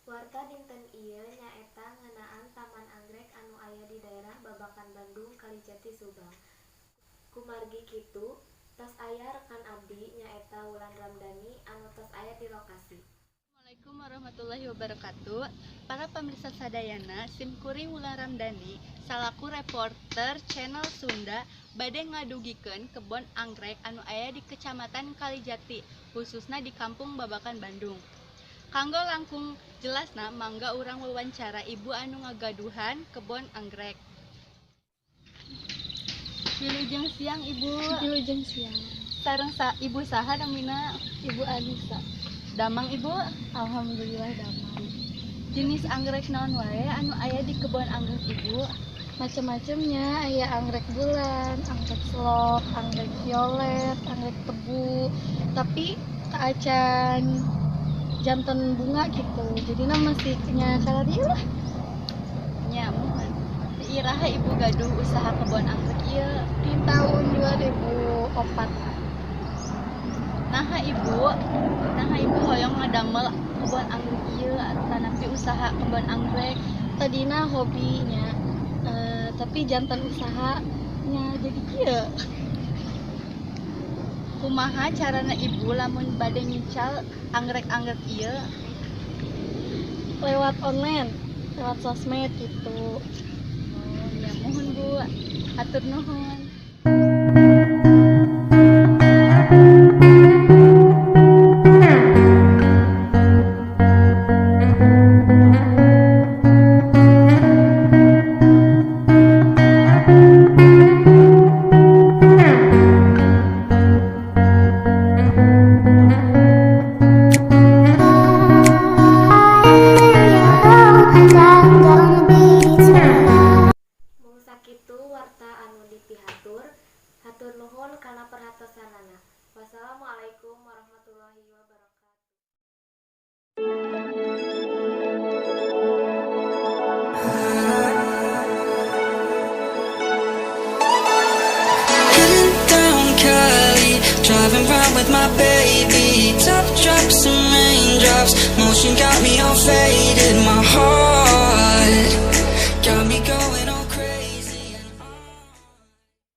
Warta dinten ieu nyaeta ngeunaan Taman Anggrek anu aya di daerah Babakan Bandung Kalijati Subang. Kumargi kitu, tos aya rekan abdi nyaeta Wulan Ramdhani anu tos aya di lokasi. Assalamualaikum warahmatullahi wabarakatuh. Para pemirsa sadayana, simkuring Wulan Ramdhani salaku reporter channel Sunda bade ngadugikeun kebon anggrek anu aya di Kecamatan Kalijati, khususna di Kampung Babakan Bandung. Kanggo langkung jelasna mangga urang wawancara ibu anu ngagaduhan kebon anggrek. Wilujeng siang ibu. Wilujeng siang. Sareng ibu saha namina? Ibu Anissa. Damang ibu? Alhamdulillah damang. Jenis anggrek naon wae anu aya di kebon anggrek ibu? Macem-macemnya, aya anggrek bulan, anggrek selok, anggrek violet, anggrek tebu. Tapi acan jantan bunga gitu. Jadi masih nya salarieu lah. Nya mohon. Iraha ibu gaduh usaha kebon anggrek ieu Di tahun 2004. Naha ibu hoyong ngadamel kebon anggrek ieu tanapi usaha kebon anggrek. Tadina hobinya, tapi jantan usahanya jadi kieu. Kumaha carana ibu lamun bade ngical anggrek-anggrek ieu? Lewat online, lewat sosmed gitu. Oh ya mohon bu, atur nuhun. Sakitu warta anu dipihatur, hatur nuhun kana perhatosanana. Wassalamualaikum warahmatullahi wabarakatuh.